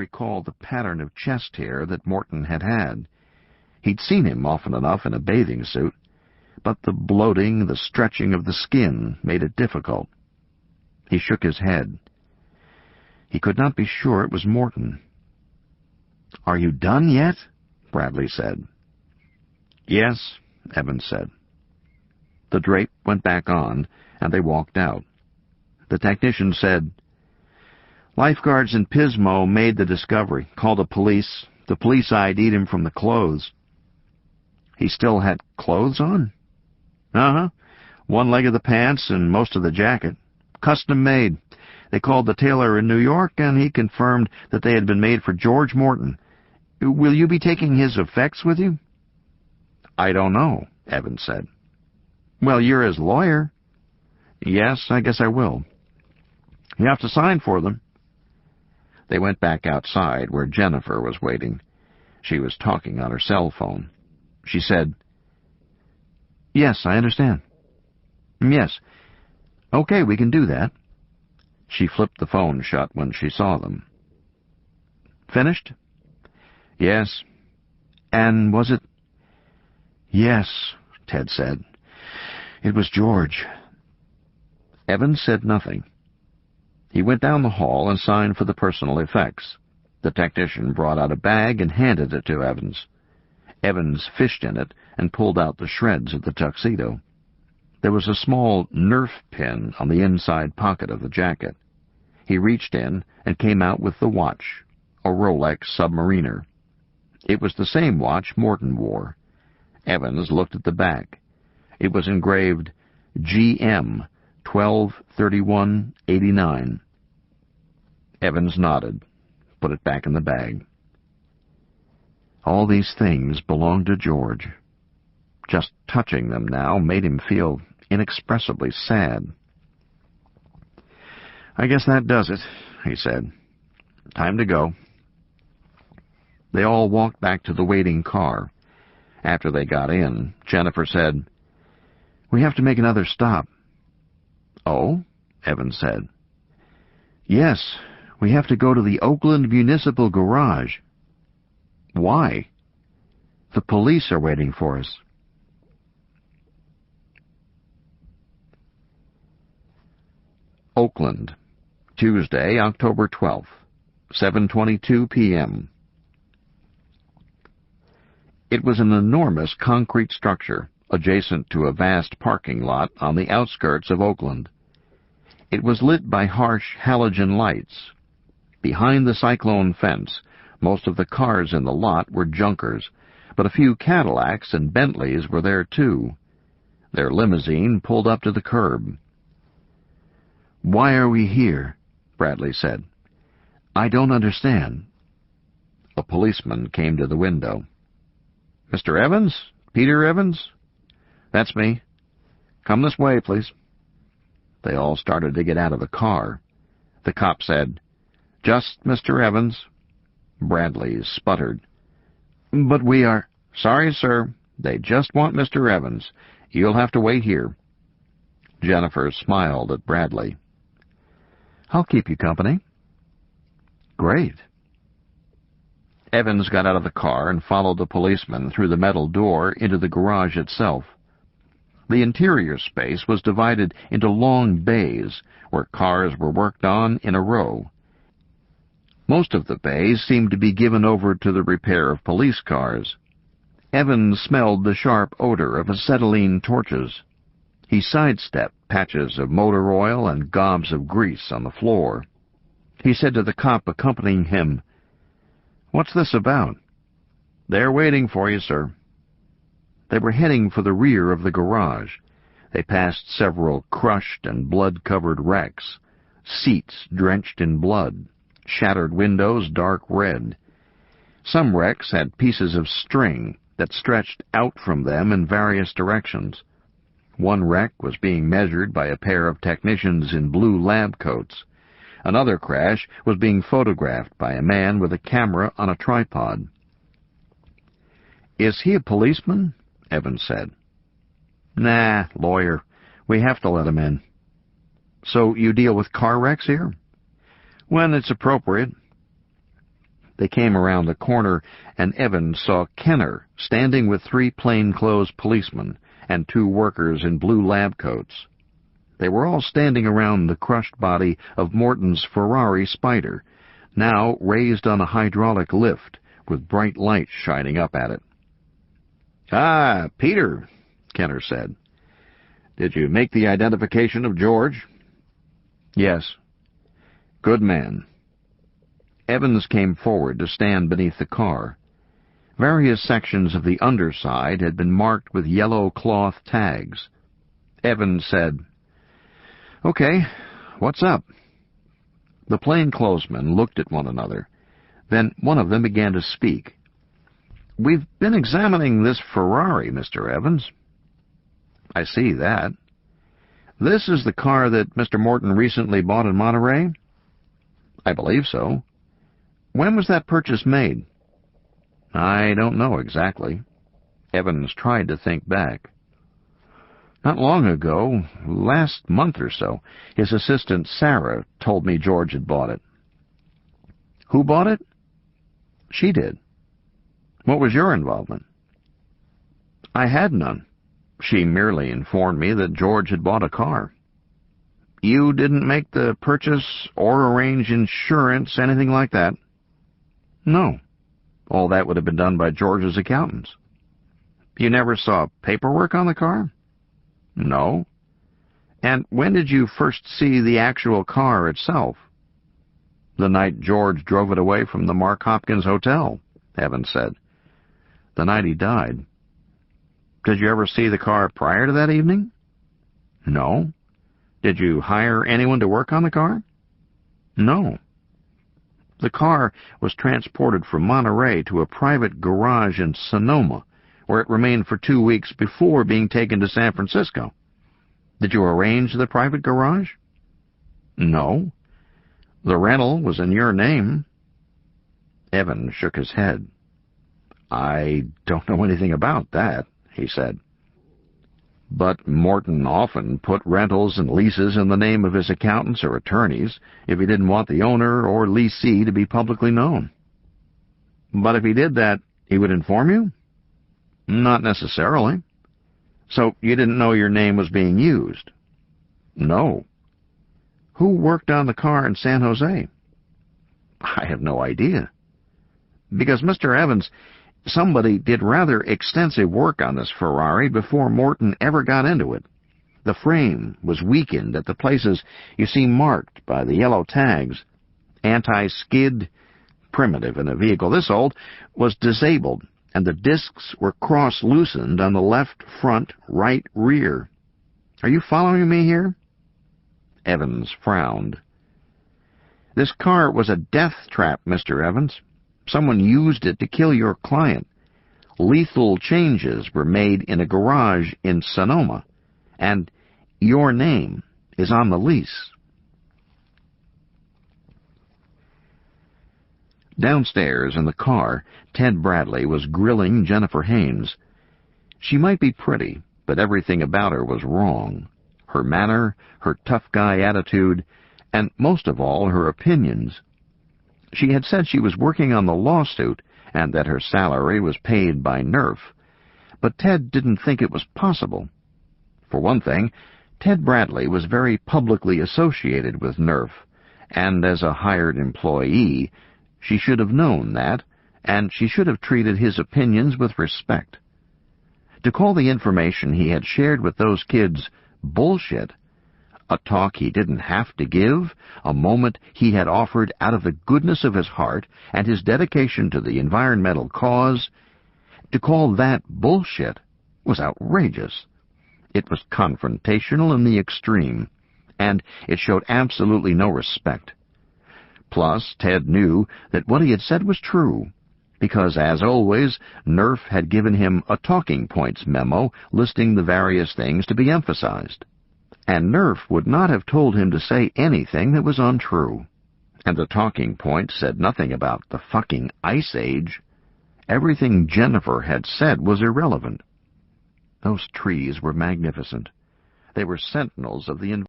recall the pattern of chest hair that Morton had had. He'd seen him often enough in a bathing suit, but the bloating, the stretching of the skin made it difficult. He shook his head. He could not be sure it was Morton. "Are you done yet?" Bradley said. "Yes," Evans said. The drape went back on, and they walked out. The technician said, "Lifeguards in Pismo made the discovery, called the police. The police ID'd him from the clothes." "He still had clothes on?" "Uh-huh. One leg of the pants and most of the jacket. Custom made. They called the tailor in New York, and he confirmed that they had been made for George Morton. Will you be taking his effects with you?" "I don't know," Evans said. "Well, you're his lawyer." "Yes, I guess I will." "You have to sign for them." They went back outside where Jennifer was waiting. She was talking on her cell phone. She said, "Yes, I understand." "Yes. Okay, we can do that." She flipped the phone shut when she saw them. "Finished?" "Yes." "And was it—" "Yes," Ted said. "It was George." Evans said nothing. He went down the hall and signed for the personal effects. The technician brought out a bag and handed it to Evans. Evans fished in it and pulled out the shreds of the tuxedo. There was a small Nerf pin on the inside pocket of the jacket. He reached in and came out with the watch, a Rolex Submariner. It was the same watch Morton wore. Evans looked at the back. It was engraved GM 12/31/89. Evans nodded, put it back in the bag. All these things belonged to George. Just touching them now made him feel inexpressibly sad. "I guess that does it," he said. "Time to go." They all walked back to the waiting car. After they got in, Jennifer said, "We have to make another stop." "Oh?" Evans said. "Yes, we have to go to the Oakland Municipal Garage." "Why?" "The police are waiting for us." Oakland, Tuesday, October 12th, 7:22 p.m. It was an enormous concrete structure adjacent to a vast parking lot on the outskirts of Oakland. It was lit by harsh halogen lights. Behind the cyclone fence, most of the cars in the lot were junkers, but a few Cadillacs and Bentleys were there too. Their limousine pulled up to the curb. "Why are we here?" Bradley said. "I don't understand." A policeman came to the window. "Mr. Evans? Peter Evans?" "That's me." "Come this way, please." They all started to get out of the car. The cop said, "Just Mr. Evans." Bradley sputtered. "But we are—" "Sorry, sir. They just want Mr. Evans. You'll have to wait here." Jennifer smiled at Bradley. "I'll keep you company." "Great." Evans got out of the car and followed the policeman through the metal door into the garage itself. The interior space was divided into long bays where cars were worked on in a row. Most of the bays seemed to be given over to the repair of police cars. Evans smelled the sharp odor of acetylene torches. He sidestepped patches of motor oil and gobs of grease on the floor. He said to the cop accompanying him, "What's this about?" "They're waiting for you, sir." They were heading for the rear of the garage. They passed several crushed and blood-covered wrecks, seats drenched in blood, shattered windows dark red. Some wrecks had pieces of string that stretched out from them in various directions. One wreck was being measured by a pair of technicians in blue lab coats. Another crash was being photographed by a man with a camera on a tripod. "Is he a policeman?" Evans said. "Nah, lawyer. We have to let him in." "So you deal with car wrecks here?" "When it's appropriate." They came around the corner, and Evans saw Kenner standing with 3 plainclothes policemen and 2 workers in blue lab coats. They were all standing around the crushed body of Morton's Ferrari Spider, now raised on a hydraulic lift with bright lights shining up at it. "Ah, Peter," Kenner said. "Did you make the identification of George?" "Yes." "Good man." Evans came forward to stand beneath the car. Various sections of the underside had been marked with yellow cloth tags. Evans said, "Okay, what's up?" The plainclothesmen looked at one another. Then one of them began to speak. "We've been examining this Ferrari, Mr. Evans." "I see that. This is the car that Mr. Morton recently bought in Monterey?" "I believe so." "When was that purchase made?" "I don't know exactly." Evans tried to think back. "Not long ago, last month or so, his assistant Sarah told me George had bought it." "Who bought it?" "She did." "What was your involvement?" "I had none. She merely informed me that George had bought a car." "You didn't make the purchase or arrange insurance, anything like that?" "No. All that would have been done by George's accountants." "You never saw paperwork on the car?" "No." "And when did you first see the actual car itself?" "The night George drove it away from the Mark Hopkins Hotel," Evans said. "The night he died." "Did you ever see the car prior to that evening?" "No." "Did you hire anyone to work on the car?" "No." "The car was transported from Monterey to a private garage in Sonoma, where it remained for 2 weeks before being taken to San Francisco. Did you arrange the private garage?" "No." "The rental was in your name." Evans shook his head. "I don't know anything about that," he said. "But Morton often put rentals and leases in the name of his accountants or attorneys if he didn't want the owner or leasee to be publicly known." "But if he did that, he would inform you?" "Not necessarily." "So you didn't know your name was being used?" "No." "Who worked on the car in San Jose?" "I have no idea." "Because, Mr. Evans, somebody did rather extensive work on this Ferrari before Morton ever got into it. The frame was weakened at the places you see marked by the yellow tags. Anti-skid, primitive in a vehicle this old, was disabled, and the discs were cross-loosened on the left front, right rear. Are you following me here?" Evans frowned. "This car was a death trap, Mr. Evans. Someone used it to kill your client. Lethal changes were made in a garage in Sonoma, and your name is on the lease." Downstairs in the car, Ted Bradley was grilling Jennifer Haynes. She might be pretty, but everything about her was wrong. Her manner, her tough guy attitude, and most of all, her opinions. She had said she was working on the lawsuit and that her salary was paid by Nerf, but Ted didn't think it was possible. For one thing, Ted Bradley was very publicly associated with Nerf, and as a hired employee, she should have known that, and she should have treated his opinions with respect. To call the information he had shared with those kids bullshit, a talk he didn't have to give, a moment he had offered out of the goodness of his heart and his dedication to the environmental cause, to call that bullshit was outrageous. It was confrontational in the extreme, and it showed absolutely no respect. Plus, Ted knew that what he had said was true, because, as always, Nerf had given him a talking points memo listing the various things to be emphasized. And Nerf would not have told him to say anything that was untrue. And the talking point said nothing about the fucking Ice Age. Everything Jennifer had said was irrelevant. Those trees were magnificent. They were sentinels of the environment.